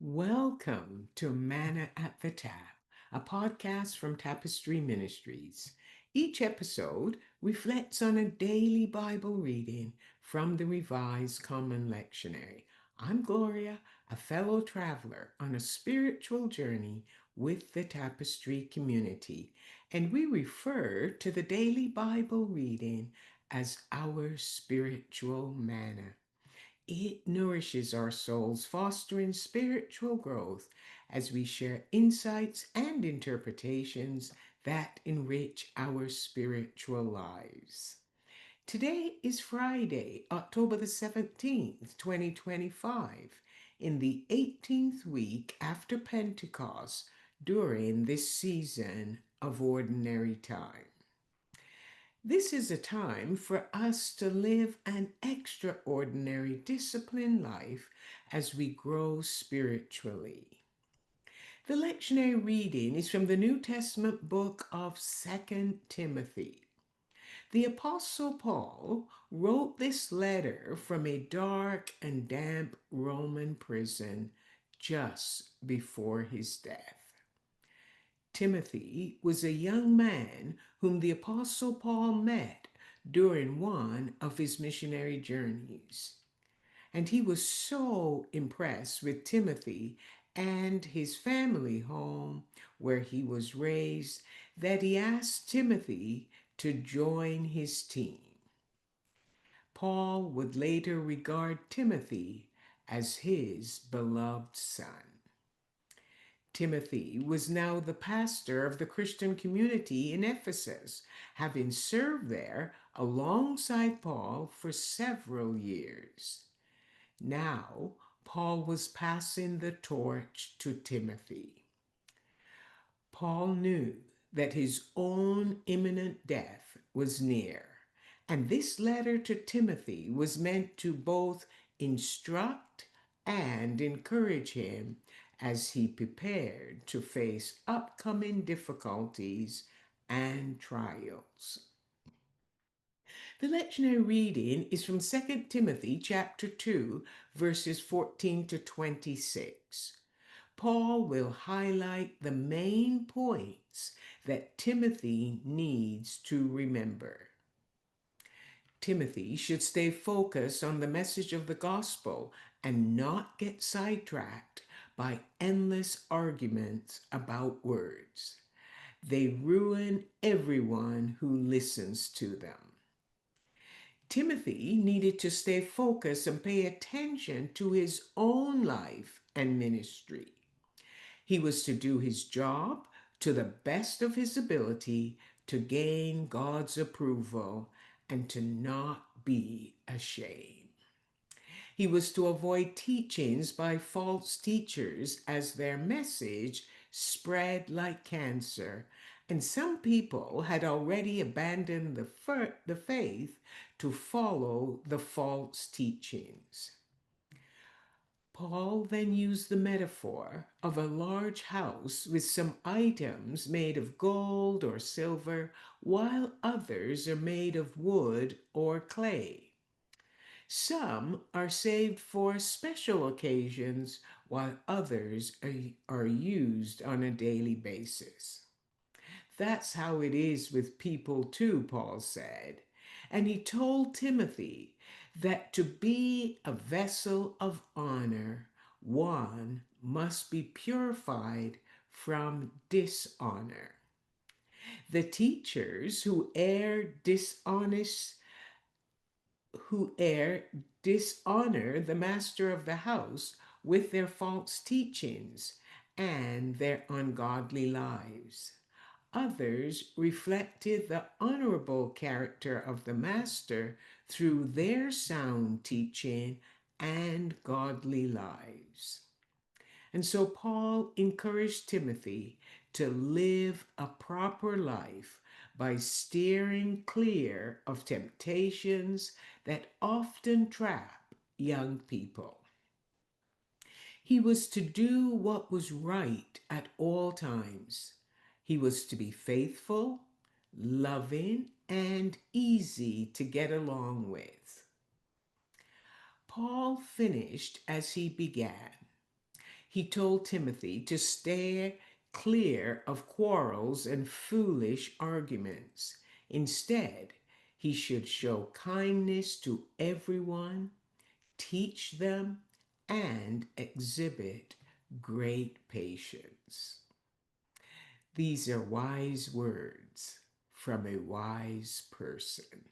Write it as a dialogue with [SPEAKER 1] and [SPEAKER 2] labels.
[SPEAKER 1] Welcome to Manna at the Tap, a podcast from Tapestry Ministries. Each episode reflects on a daily Bible reading from the Revised Common Lectionary. I'm Gloria, a fellow traveler on a spiritual journey with the Tapestry community, and we refer to the daily Bible reading as our spiritual manna. It nourishes our souls, fostering spiritual growth as we share insights and interpretations that enrich our spiritual lives. Today is Friday, October the 17th, 2025, in the 18th week after Pentecost during this season of ordinary time. This is a time for us to live an extraordinary disciplined life as we grow spiritually. The lectionary reading is from the New Testament book of Second Timothy. The Apostle Paul wrote this letter from a dark and damp Roman prison just before his death. Timothy was a young man whom the Apostle Paul met during one of his missionary journeys. And he was so impressed with Timothy and his family home where he was raised that he asked Timothy to join his team. Paul would later regard Timothy as his beloved son. Timothy was now the pastor of the Christian community in Ephesus, having served there alongside Paul for several years. Now, Paul was passing the torch to Timothy. Paul knew that his own imminent death was near, and this letter to Timothy was meant to both instruct and encourage him as he prepared to face upcoming difficulties and trials. The lectionary reading is from 2 Timothy chapter 2, verses 14 to 26. Paul will highlight the main points that Timothy needs to remember. Timothy should stay focused on the message of the gospel and not get sidetracked by endless arguments about words. They ruin everyone who listens to them. Timothy needed to stay focused and pay attention to his own life and ministry. He was to do his job to the best of his ability to gain God's approval and to not be ashamed. He was to avoid teachings by false teachers as their message spread like cancer, and some people had already abandoned the faith to follow the false teachings. Paul then used the metaphor of a large house with some items made of gold or silver, while others are made of wood or clay. Some are saved for special occasions, while others are used on a daily basis. That's how it is with people too, Paul said. And he told Timothy that to be a vessel of honor, one must be purified from dishonor. The teachers who dishonor the master of the house with their false teachings and their ungodly lives. Others reflected the honorable character of the master through their sound teaching and godly lives. And so Paul encouraged Timothy to live a proper life by steering clear of temptations that often trap young people. He was to do what was right at all times. He was to be faithful, loving, and easy to get along with. Paul finished as he began. He told Timothy to stay clear of quarrels and foolish arguments. Instead, he should show kindness to everyone, teach them, and exhibit great patience. These are wise words from a wise person.